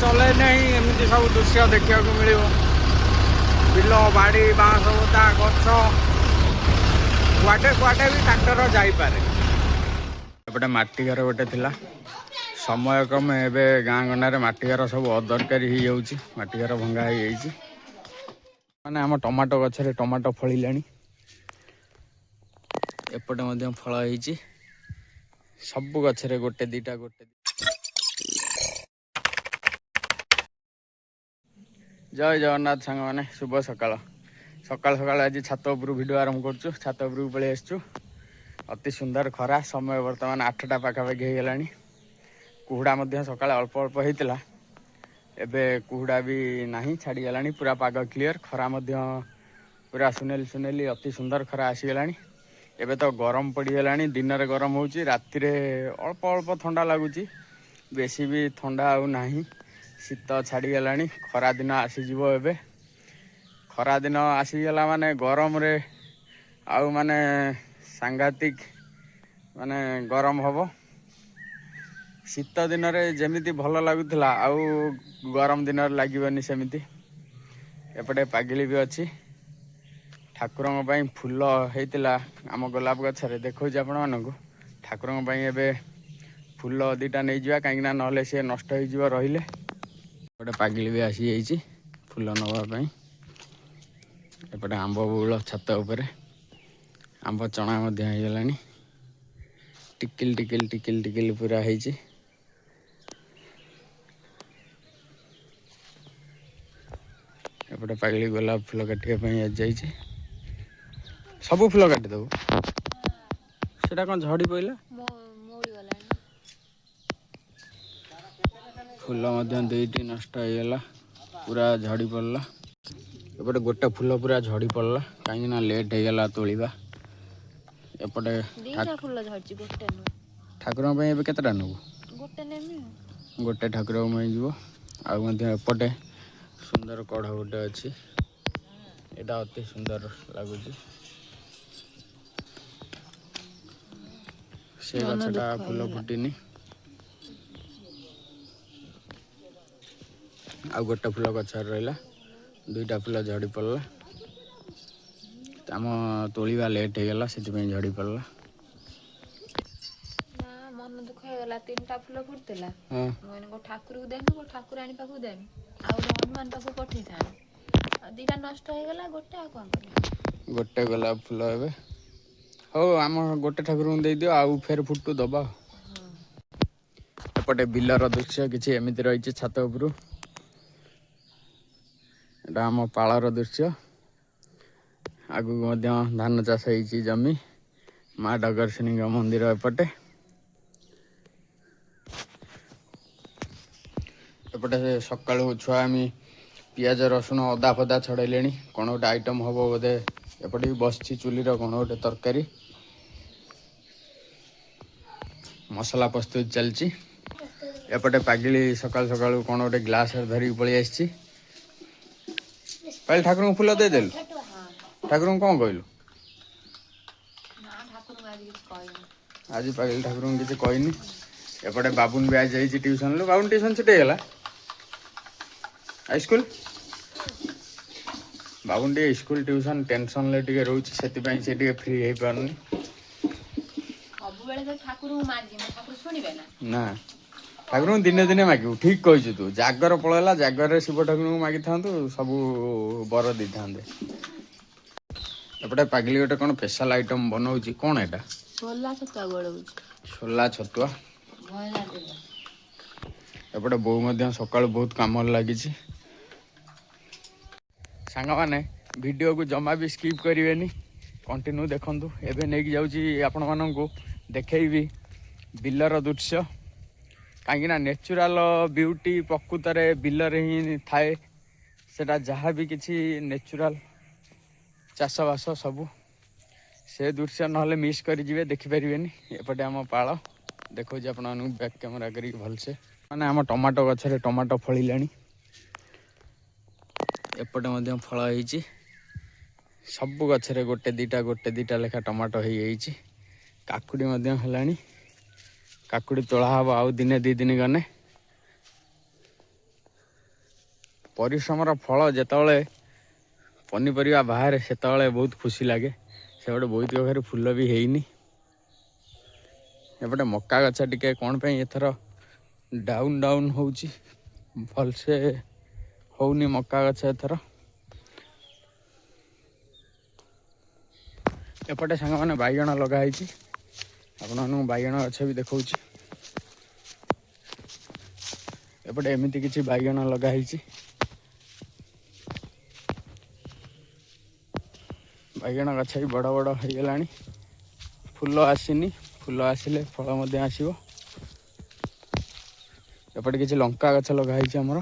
चलेने ही एमती सब दृश्य देखा मिल बिल बाड़ी बाँस बुदा गछ कुआटे कुआटे भी ट्राक्टर जापे एपटे माटी घर गोटे थिला समय क्रमे एवं गाँ गंडे मटी घर सब अदरकारी हो मटी घर भंगा हो माने आम टमाटो गछरे टमाटो फलिलानी एपटे फल हो सब गछरे गोटे दीटा गोटे जय जगन्नाथ सांग मैंने शुभ सकाल सकाल सकाल आज छात उपर भिडियो आरंभ करुँ छात उपरକୁ पलि आसचु अति सुंदर खरा समय बर्तमान 8टा पाखापाखि हो गलानी कुहुड़ा सकाल अल्प अल्प होता एबे कुहुड़ा भी नहीं छाड़ी गलानी पूरा पाग क्लियर खरा पूरा सुनेली सुनेली अति सुंदर खरा आसीगलानी एबे तो गरम पड़गलानी दिन में गरम होची राति रे अल्प अल्प ठंडा लगुच बेसी भी ठंडा आउ नहीं शीत छाड़ी गलानी खरा दिन आसीजिव एबे खरा दिन आसीगला माने गरम रे आउ माने सांघातिक माने गरम हबो शीत दिन में जमीती भल लगुला आउ गरम दिन लगे सेमती एपटे पागिली भी अच्छी ठाकुर फूल होता आम गोलाप गछरे देखा आपण मानक ठाकुर फूल दीटा नहीं जावा कहीं ना सी नष्ट हो रही गोटे पागिली भी आसी जाइए फूल नवापाई एपटे आंब बौल छात उपरे आंब चना होगला टिकिल टिकिल टिकिल टिकिल पूरा होती एपटे पागिली गोलाप फूल काटिया जाइए सब फूल काटिदेबू सेटा कौन झड़ी पड़ा फूल दुईटी नष्ट होगला पूरा झड़ी पड़ा एपटे गोटे फूल पूरा झड़ी पड़ा कहीं लेट होगला तोलिबा एपटे ठाकुर केतेटा नबू गोटे ठाकुर आउटे सुंदर कढ़ गोटे अच्छी यहाँ अति सुंदर लगुच से गछटा फूल फुटिनी आ गोटे फूल गछ रहा दुईटा फूल झड़ी पड़ा आम तोलिबा लेट होगला से झड़ी पड़ा मन दुख होगा 3टा फूल फुटला ठाकुर को देमी ठाकुराणी पाखु देमी हनुमान पाखु पठे था 2टा नष्ट होगला गोटे आ कौन कर गोटे गोलाप फूल ए हो आम गोटे ठाकुर को दे दियो आउ फेर फुटू दबा एपटे बिलर दृश्य किसी एमती रही छात उपरू एटा आम पालर दृश्य आगु धान चाष हो जमी माँ डगरसिनी मंदिर एपटे एपटे सका छुआ पियाज रसुण अदा फदा छड़े कौन गोटे आइटम हम बोधे एपटे भी बस चुलीर कौन गोटे तरकारी मसला प्रस्तुत चलती एपटे पागिली सकाल सकाल कौन गोटे ग्लास धरिक पलि आसी पहले ठाकुर को फूल देदेलु ठाकुर को कौन कहलु आज पागिली ठाकुर को किसी कहनी एपटे बाबुन भी आज जाइए ट्यूशन बाबुन ट्यूशन छुट्टी गला हाईस्कूल बाबुन टे स्कूल ट्यूशन टेंशन ले टिके रोची से टिके फ्री हो पारनी ना ठाकुर को दिने दिने मागू ठीक कही तू जागर पलैला जागर शिव ठाकुर को मागी था सब बर दी था एपटे पागिली गोटे कौन स्पेशल आइटम बनाऊँ कौन एटा छोला छतुआ एपटे बो सकाल बहुत कम लगी सांग मैंने वीडियो को जमा भी स्किप करेंगे कंटिन्यू देखु एवं नहीं जाऊँगी आपण मानू देखी बिलर दृश्य कहीं नेचुराल ब्यूटी प्रकृत बिलर ही थाए सेटा जहाँ भी किसी नेचुराल चाषबास सबू से दृश्य ना मिस करेंगे देखिपारे एपटे आम पाल देखो आप बैक कैमेरा कर भलसे मैंने आम टमाटो गछरे टमाटो फलिलानी एपटे फल हो सब गछरे गोटे दीटा लेखा टमाटो हो काकुड़ी है काकुड़ी तोड़ा हम आउ दिने 2 दिन गने ପରିଶ୍ରମର ଫଳ ଯେତେବେଳେ ପନିପରିବା ବାହାରେ ସେତେବେଳେ ବହୁତ ଖୁସି ଲାଗେ। ସେପଟେ ବୋଇତ କଖାରୁ ଫୁଲ ବି ହେଇନି। ଏପଟେ ମକା ଗଛ ଟିକେ କ'ଣ ପାଇଁ ଏଥର ଡାଉନ୍ ହେଉଛି, ଭଲସେ ହେଉନି ମକା ଗଛ ଏଥର। ଏପଟେ ସାଙ୍ଗମାନେ ବାଇଗଣ ଲଗା ହେଇଛି, ଆପଣମାନଙ୍କୁ ବାଇଗଣ ଗଛ ବି ଦେଖାଉଛି। ଏପଟେ ଏମିତି କିଛି ବାଇଗଣ ଲଗା ହେଇଛି। ବାଇଗଣ ଗଛ ବି ବଡ଼ ବଡ଼ ହେଇଗଲାଣି, ଫୁଲ ଆସିନି, ଫୁଲ ଆସିଲେ ଫଳ ମଧ୍ୟ ଆସିବ। ଏପଟେ କିଛି ଲଙ୍କା ଗଛ ଲଗା ହେଇଛି ଆମର।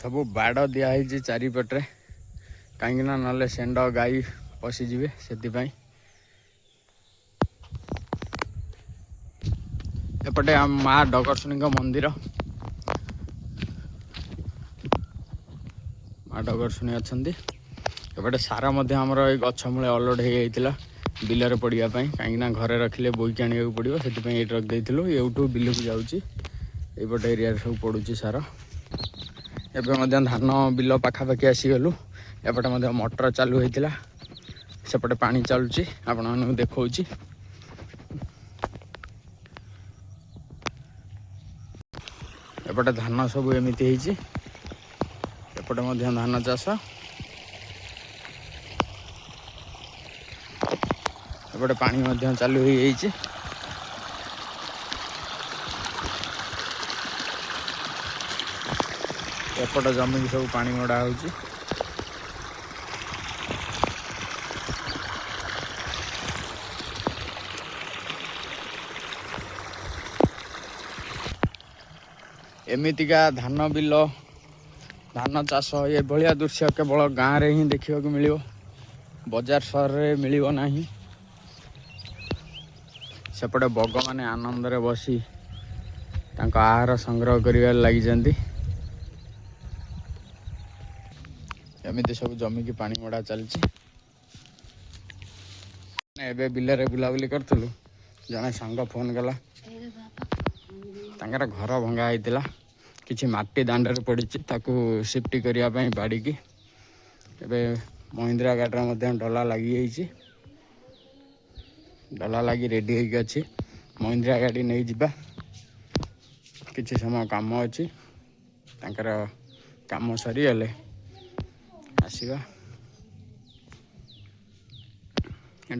ସବୁ ବାଡ଼ ଦିଆହେଇଛି ଚାରିପଟରେ, କାହିଁକିନା ନହେଲେ ଷେଣ୍ଢ ଗାଈ ପଶିଯିବେ, ସେଥିପାଇଁ। ଏପଟେ ଆମ ମା ଡଗରଶୁଣୀଙ୍କ ମନ୍ଦିର, ମା ଡଗରଶୁଣୀ ଅଛନ୍ତି। ଏପଟେ ସାର ମଧ୍ୟ ଆମର ଏଇ ଗଛ ମୂଳେ ଅଲୋଡ଼ ହେଇଯାଇଥିଲା ବିଲରେ ପଡ଼ିବା ପାଇଁ, କାହିଁକିନା ଘରେ ରଖିଲେ ବୋହିକି ଆଣିବାକୁ ପଡ଼ିବ, ସେଥିପାଇଁ ଏଇଠି ରଖିଦେଇଥିଲୁ। ଏଇଠୁ ବିଲକୁ ଯାଉଛି, ଏଇପଟେ ଏରିଆରେ ସବୁ ପଡ଼ୁଛି ସାର। ଏବେ ମଧ୍ୟ ଧାନ ବିଲ ପାଖାପାଖି ଆସିଗଲୁ। ଏପଟେ ମଧ୍ୟ ମଟର ଚାଲୁ ହେଇଥିଲା, ସେପଟେ ପାଣି ଚାଲୁଛି, ଆପଣମାନଙ୍କୁ ଦେଖାଉଛି। ଏପଟେ ଧାନ ସବୁ ଏମିତି ହେଇଛି, ଏପଟେ ମଧ୍ୟ ଧାନ ଚାଷ। ଏପଟେ ପାଣି ମଧ୍ୟ ଚାଲୁ ହେଇଯାଇଛି। ଏପଟ ଜମିକି ସବୁ ପାଣି ମଡ଼ା ହେଉଛି। ଏମିତିକା ଧାନ ବିଲ, ଧାନ ଚାଷ, ଏଭଳିଆ ଦୃଶ୍ୟ କେବଳ ଗାଁରେ ହିଁ ଦେଖିବାକୁ ମିଳିବ, ବଜାର ସହରରେ ମିଳିବ ନାହିଁ। ସେପଟେ ବଗମାନେ ଆନନ୍ଦରେ ବସି ତାଙ୍କ ଆହାର ସଂଗ୍ରହ କରିବାରେ ଲାଗିଛନ୍ତି। ଏମିତି ସବୁ ଜମିକି ପାଣି ମଡ଼ା ଚାଲିଛି। ଏବେ ବିଲରେ ବୁଲାବୁଲି କରୁଥିଲୁ, ଜଣେ ସାଙ୍ଗ ଫୋନ୍ କଲା, ତାଙ୍କର ଘର ଭଙ୍ଗା ହେଇଥିଲା, କିଛି ମାଟି ଦାଣ୍ଡରେ ପଡ଼ିଛି, ତାକୁ ସିଫ୍ଟ କରିବା ପାଇଁ ବାଡ଼ିକି। ଏବେ ମହିନ୍ଦ୍ରା ଗାଡ଼ିର ମଧ୍ୟ ଡଲା ଲାଗିଯାଇଛି, ଡଲା ଲାଗି ରେଡ଼ି ହେଇକି ଅଛି। ମହିନ୍ଦ୍ରା ଗାଡ଼ି ନେଇଯିବା, କିଛି ସମୟ କାମ ଅଛି, ତାଙ୍କର କାମ ସରିଗଲେ ଆସିବା।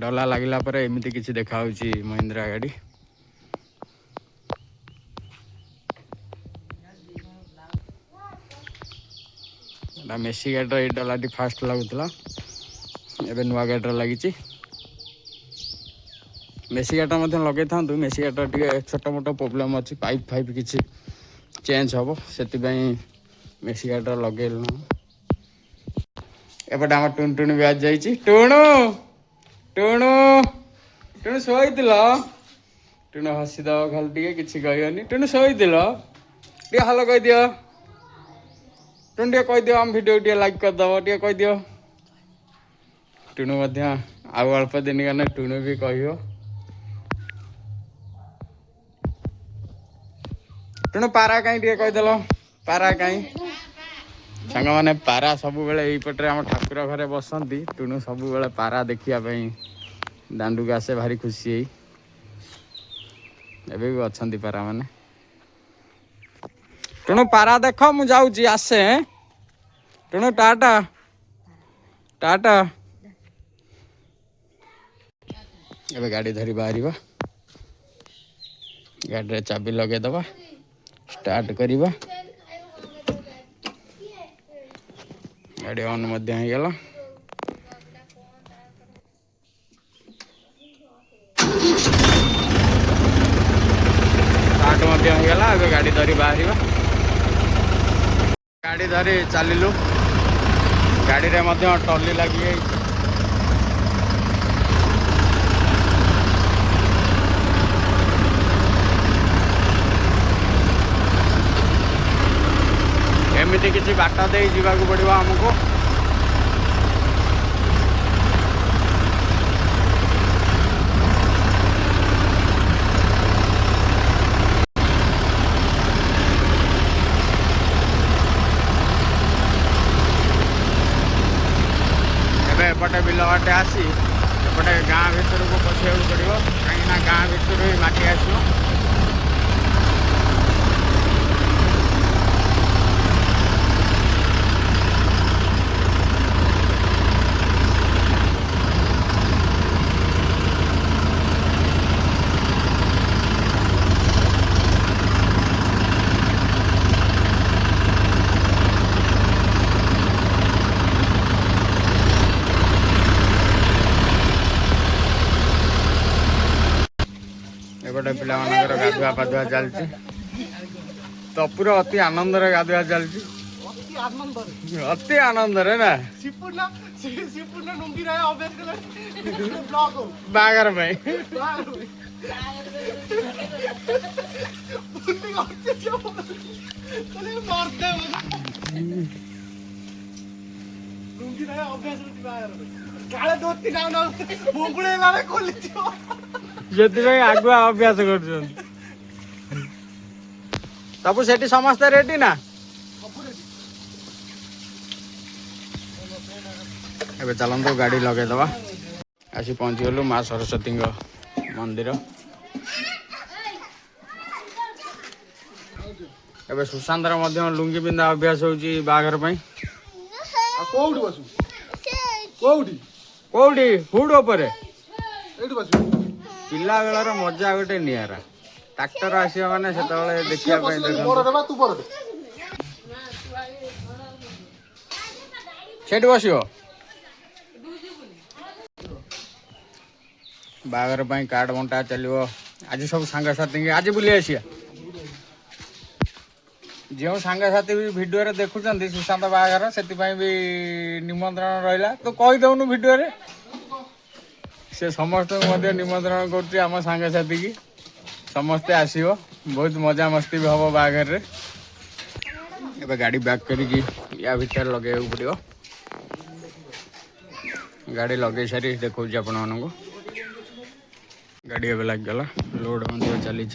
ଡଲା ଲାଗିଲା ପରେ ଏମିତି କିଛି ଦେଖାହେଉଛି ମହିନ୍ଦ୍ରା ଗାଡ଼ି। ଏଇଟା ମେସି ଗାଡ଼ିର ଏଇ ଡଲାଟି ଫାଷ୍ଟ ଲାଗୁଥିଲା, ଏବେ ନୂଆ ଗାଡ଼ିର ଲାଗିଛି। ମେସି ଗାଡ଼ିଟା ମଧ୍ୟ ଲଗେଇଥାନ୍ତୁ, ମେସି ଗାଡ଼ିଟା ଟିକେ ଛୋଟ ମୋଟ ପ୍ରୋବ୍ଲେମ୍ ଅଛି, ପାଇପ୍ ଫାଇପ୍ କିଛି ଚେଞ୍ଜ ହେବ, ସେଥିପାଇଁ ମେସି ଗାଡ଼ିଟା ଲଗେଇଲୁ। ଏପଟେ ଆମର ଟୁଣୁଟୁଣୁ ବି ଆଜି ଯାଇଛି। ଟୁଣୁ ଟୁଣୁ ଟୁଣୁ ଶୋଇଥିଲ? ଟୁଣୁ ହସିଦବ ଖାଲି, ଟିକେ କିଛି କହିବନି। ଟୁଣୁ ଶୋଇଥିଲ? ଟିକେ ହାଲୋ କହିଦିଅ। ଟୁଣୁ ଟିକେ କହିଦିଅ, ଆମ ଭିଡ଼ିଓ ଟିକେ ଲାଇକ୍ କରିଦେବ, ଟିକେ କହିଦିଅ। ଟୁଣୁ ମଧ୍ୟ ଆଉ ଅଳ୍ପ ଦିନ ଗଲେ ଟୁଣୁ ବି କହିବ। ଟୁଣୁ ପାରା କାହିଁ ଟିକେ କହିଦେଲ, ପାରା କାହିଁ? ସାଙ୍ଗମାନେ ପାରା ସବୁବେଳେ ଏଇପଟରେ ଆମ ଠାକୁର ଘରେ ବସନ୍ତି। ଟୁଣୁ ସବୁବେଳେ ପାରା ଦେଖିବା ପାଇଁ ଦାଣ୍ଡୁକୁ ଆସେ, ଭାରି ଖୁସି ହେଇ। ଏବେ ବି ଅଛନ୍ତି ପାରାମାନେ। ଟୁଣୁ ପାରା ଦେଖ, ମୁଁ ଯାଉଛି, ଆସେ। ଟୁଣୁ ଟାଟା ଟାଟା। ଏବେ ଗାଡ଼ି ଧରି ବାହାରିବା, ଗାଡ଼ିରେ ଚାବି ଲଗେଇଦବା, ଷ୍ଟାର୍ଟ କରିବା। ଗାଡ଼ି ଅନ୍ ମଧ୍ୟ ହେଇଗଲା। ଷ୍ଟାର୍ଟ ମଧ୍ୟ ହେଇଗଲା। ଏବେ ଗାଡ଼ି ଧରି ବାହାରିବା। ଗାଡ଼ି ଧରି ଚାଲିଲୁ, ଗାଡ଼ିରେ ମଧ୍ୟ ଟଲି ଲାଗିଯାଇଛି। ଏମିତି କିଛି ବାଟ ଦେଇ ଯିବାକୁ ପଡ଼ିବ ଆମକୁ। ବିଲ ବାଟେ ଆସି ଏପଟେ ଗାଁ ଭିତରକୁ ପଶିବାକୁ ପଡ଼ିବ, କାହିଁକିନା ଗାଁ ଭିତରୁ ହିଁ ମାଟି ଆସିବ। एपटे पिला गाधुआ पाधुआ चलती तपुर अति आनंद गाधुआ चलती अति आनंद ना बागर आगुआ अभ्यास कर तबु सेठी समस्त रेडी ना एबे चलंतो गाड़ी लगे दवा आसी पहुंची गलु माँ सरस्वती मंदिर। एबे सुशांत लुंगी पिंधा अभ्यास होची बागर पई कोउडी बसु कोउडी हुड उपरे एठी बसु पिला बेलार मजा गोटे नियारा ट्रैक्टर आसिया माने सेतबेले देखिया पई बड़ देबा तू बड़ दे सेठ बसियो बागर पई कार्ड बंटा चलियो आज सब सांग साथी आज बुली आसिया जो सांग साथी भी वीडियो रे देखुचंदी सुशांत बागर सेति पई भी निमंत्रण रहिला तो कहि दउनु वीडियो रे से समस्त निमंत्रण कर आम सांग साथी की समस्ते आसो बहुत मजा मस्ती भी हम बागर रे एबे गाड़ी बैक करी या भीतर लगे पड़ो गाड़ी लगे सारी देखो आपण मानू गाड़ी एबे लग गला लोड मंदिर चली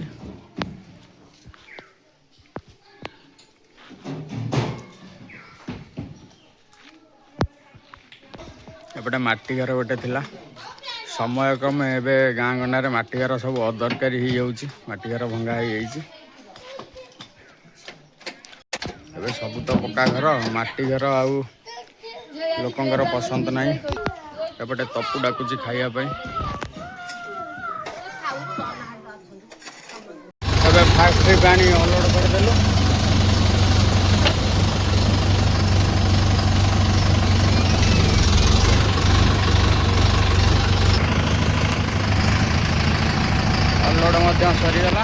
एपटे माटी घर गोटे थिला समय क्रमे एबे गाँ गंडार माटी घर सब अदरकारी हो जाउची माटी घर भंगा हो जाइची एबे सब तो पक्का घर माटी घर आउ लोकंकर पसंद नहीं एपटे तपु डाकुची खाइया पई एबे फास्ट ट्रिप आनी अनलोड कर देलु सरीगला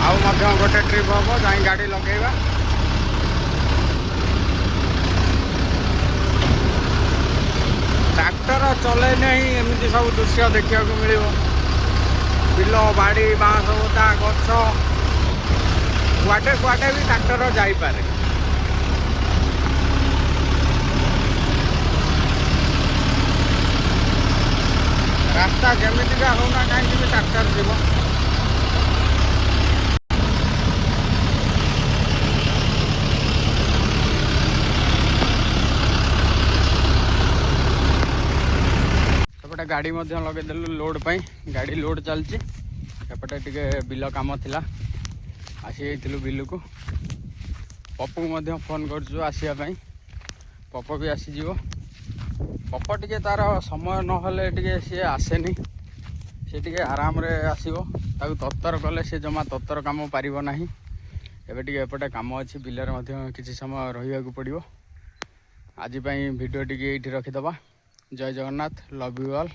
आउ गोटे ट्रिप हम जाई गाड़ी लगेगा ट्रैक्टर चले नहीं एमती सब दृश्य देखा मिल बिल बाड़ी बाँस बुदा गछ कुआटे कुआटे भी ट्रैक्टर जापे रास्ता जमीका होना कहीं ट्रैक्टर जीव सेपटे गाड़ी लगेदेलु लोड पाई गाड़ी लोड चलची एपटे टिके बिल काम थिला आसी बिल को पप्पू को फोन करछु आसिया पाई पप्पू भी आसीजिवो पप्पू टिके तार समय नहले टिके सी आसेनी सी टिके आराम रे आसीबो ताकू तत्तर कले सी जमा तत्तर काम पारिबो नाही एबे टिके एपटे काम अछि बिलर मध्ये किछि समय रहिया को पड़िबो आज पई वीडियो टिके एठी रखि दबा जय जगन्नाथ लव यू ऑल।